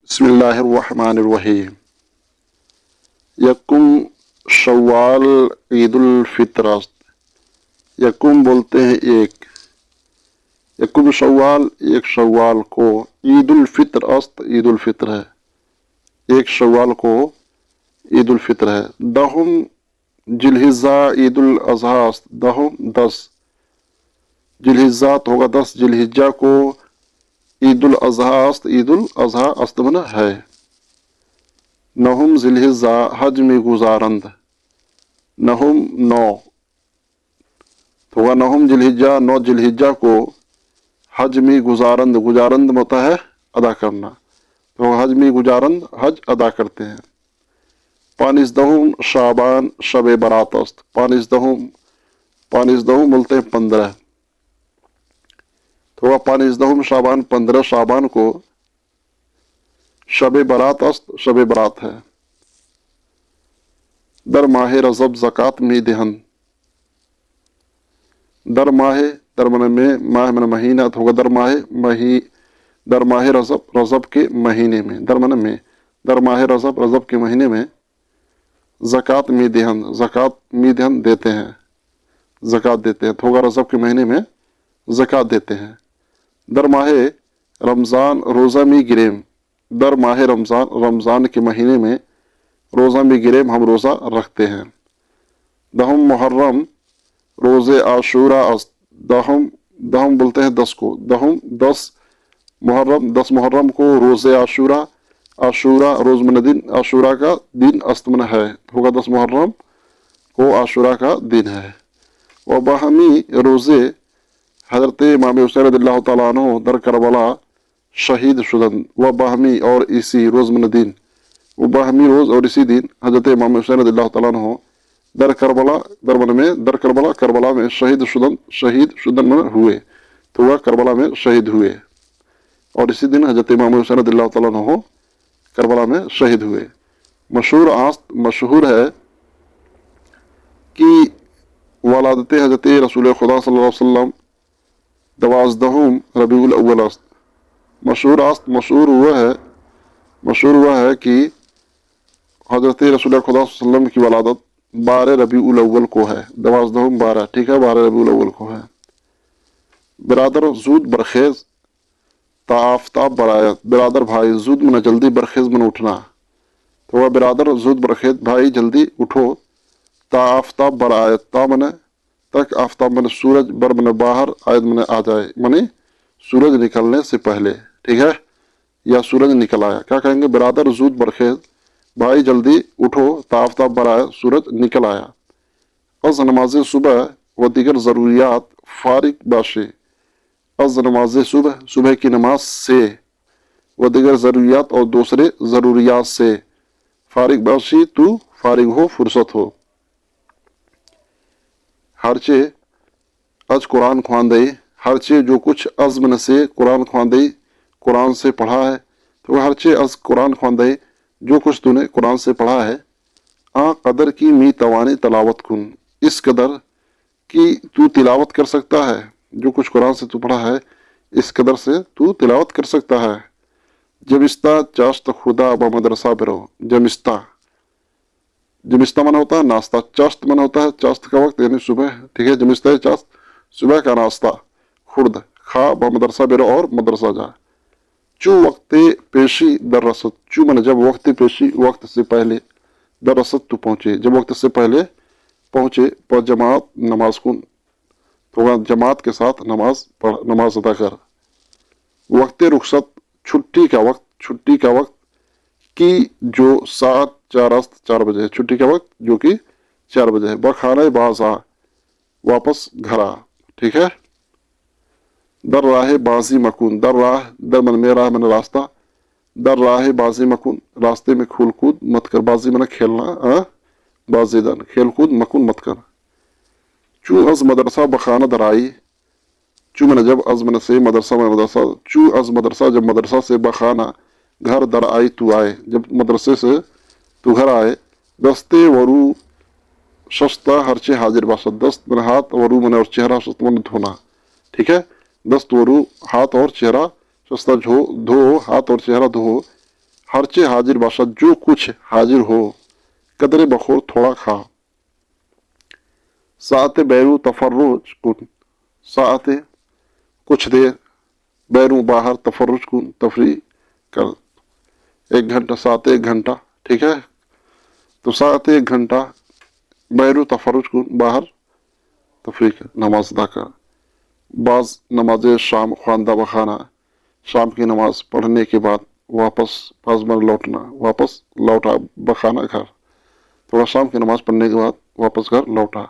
बिस्मिल्लाहिर्रहमानिर्रहीम। यकुम शव्वाल ईद उल फित्र अस्त। यकुम बोलते हैं एक, यकुम शव्वाल एक शव्वाल को, ईद उल फित्र अस्त ईद उल फित्र है, एक शव्वाल को ईद उल फित्र है। दहुम जिलहिज्जा ईद उल अज़हा अस्त। दहुम 10, जिलहिज्जा तो होगा 10, जिलहिज्जा को ईद उल अज़हा अस्त, ईद उल अज़हा अस्त मना है। नहुम जिलहिज्जा हज में गुजारंद। नहुम 9 तो होगा नहुम जिलहिज्जा 9 जिलहिज्जा को हज में गुजारंद, गुजारंद होता है अदा करना, तो हज में गुजारंद हज अदा करते हैं। पानिजदहुम शाबान शब बरात अस्त। पानिजदहुम बोलते हैं 15, तो पानिजदहुम शाबान 15 शाबान को शब बरात अस्त, शब बरात है। दर माह रजब ज़कात में दहन। दर माह, दर मन में, माह मन महीना, तो होगा दर माह रजब, रजब के महीने में, दर मन में, दर माह रजब, रजब के महीने में ज़कात में दहन, ज़कात में दहन देते हैं, ज़कात देते हैं, तो होगा रजब के महीने में ज़कात देते हैं। दर माह रमज़ान रोज़ा में गिरेम। दर माह रमज़ान, रमज़ान के महीने में रोज़ा में गिरेम, हम रोज़ा रखते हैं। दहम मुहर्रम रोज़े आशूरा अस्त। दहम बोलते हैं 10 को। दहम 10 मुहर्रम, 10 मुहर्रम को रोज़े आशूरा, आशूरा रोज़ मन दिन, आशूरा का दिन अस्तमन है, होगा 10 मुहर्रम को आशूरा का दिन है। व बहमी रोज़े हज़रत इमाम हुसैन रज़ियल्लाहु तआला अन्हु दर करबला शहीद शुदन। व बहमी और इसी रोज़ मन दिन, वो बहमी रोज़ और इसी दिन हज़रत इमाम हुसैन रज़ियल्लाहु तआला अन्हु दर करबला, दर मन में, दर करबला, करबला में शहीद शुदन मन हुए, तो वह करबला में शहीद हुए, और इसी दिन हज़रत इमाम हुसैन रज़ियल्लाहु तआला अन्हु करबला में शहीद हुए। मशहूर आस्त, मशहूर है कि वलादत हज़रत रसूल खुदा सल्लल्लाहु अलैहि वसल्लम 12 रबीउल अव्वल अस्त। मशहूर आस्त, मशहूर हुआ है कि हज़रत रसूल खुदा सल्लल्लाहु अलैहि वसल्लम की वलादत 12 रबीउल अव्वल को है। 12, ठीक है, 12 रबीउल अव्वल को है। बिरादर जूद बरखेज ताफ्ताब बरायत। बिरादर भाई, जूद मन जल्दी, बरखेज मन उठना, तो वह बिरादर जूद बरखेज भाई जल्दी उठो। ताफ्ताब बरायत, ता मन तक, आफ्ताब मन सूरज, बर मन बाहर, आयत मन आ जाए, मने सूरज निकलने से पहले, ठीक है, या सूरज निकल आया। क्या कहेंगे? बिरादर जूद बरखेज भाई जल्दी उठो, ताफ्ताब बरायत सूरज निकल आया। अज नमाज सुबह व दीगर ज़रूरियात फारिग बाशे। अज नमाज सुबह, सुबह की नमाज से, व दीगर ज़रूरियात और दूसरे ज़रूरियात से, फारिग बाशी तू फारिग हो, फुर्सत हो। हरचे अज कुरान ख्वांदे, हरचे जो कुछ अज़मन से कुरान ख्वांदे, कुरान से पढ़ा है, तो हरचे अज कुरान ख्वांदे जो कुछ तूने कुरान से पढ़ा है। आ कदर की मी तवानी तलावत कुन, इस कदर की तू तिलावत कर सकता है, जो कुछ कुरान से तू पढ़ा है इस कदर से तू तिलावत कर सकता है। जमिस्ता चाश्त खुदा ब मदरसा बिरो। जमिस्ता, जमिस्ता मन होता है नाश्ता, चाश्त मन होता है चाश्त का वक्त, यानी सुबह, ठीक है। जमिस्ता है चाश्त, सुबह का नाश्ता। खुर्द खा ब मदरसा बिरो, और मदरसा जा। चू वक्त पेशी दर रसद। चू मन जब वक्त पेशी, वक्त से पहले, दर रसद तू पहुँचे, जब वक्त से पहले पहुँचे। पर जमात नमाज कुन, तो जमात के साथ नमाज पढ़, नमाज अदा कर। वक्त रुखसत, छुट्टी का वक्त, छुट्टी का वक्त की जो 7:04 अस्त 4 बजे है, छुट्टी का वक्त जो कि 4 बजे है। बखाना बाजा, वापस घर आ, ठीक है। दर राह बाजी मकून। दर राह, दर मन में, राह मन रास्ता। दर राह बाजी मकून, रास्ते में खेल कूद मत कर। बाजी मन खेलना, बाजीदान, खेल कूद, मकून मत कर। चू अज मदरसा बखाना दराई। चू मन जब, अज मन से, मदरसा में मदरसा। चू अज मदरसा जब मदरसा से, बखाना घर, दर आई तू आए, जब मदरसे से तू घर आए। दस्ते वरू शस्ता हरचे हाजिर बासत। दस्त मन हाथ, वरू मन और चेहरा, शस्त मन धोना, ठीक है। दस्त वरू हाथ और चेहरा, शस्ता धो, हाथ और चेहरा धो। ہرچے حاضر باشد جو کچھ حاضر ہو قدر بخور تھوڑا کھا ساعت بیرو تفرج کن ساعت کچھ دیر بیرو باہر تفرج کن تفریح کر 1 گھنٹہ ساعت 1 گھنٹہ ٹھیک ہے تو ساعت 1 گھنٹہ بیرو تفرج کن باہر تفریح کر نماز ادا کر بعض نماز شام خواندہ بخانہ شام کی نماز پڑھنے کے بعد واپس پازمر لوٹنا واپس لوٹا بخانہ گھر تھوڑا شام کی نماز پڑھنے کے بعد واپس گھر لوٹا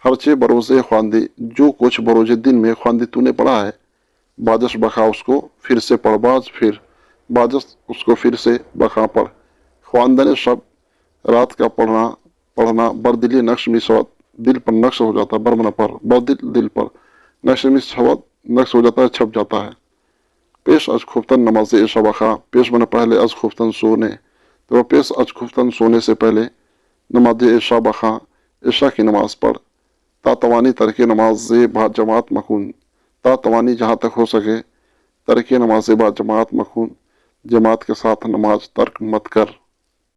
ہرچے بروزے خواندی جو کچھ بروز دن میں خواندی تو نے پڑھا ہے باجس بخا اس کو پھر سے پڑھ باجس اس کو پھر سے بخا پڑھ خواندن شب رات کا پڑھنا بردلی نقش میں سواد دل پر نقش ہو جاتا ہے برمنا پر بردل دل پر نقش میں سواد نقش ہو جاتا ہے چھپ جاتا ہے پیش از خفتن نماز عشاء بخا پیش بنا پہلے از خفتن سونے تو پیش از خفتن سونے سے پہلے نماز عشاء بخا عشاء کی نماز پڑھ تا توانی ترک نماز با جماعت مخون تا توانی جہاں تک ہو سکے ترک نماز با جماعت مخون جماعت کے ساتھ نماز ترک مت کر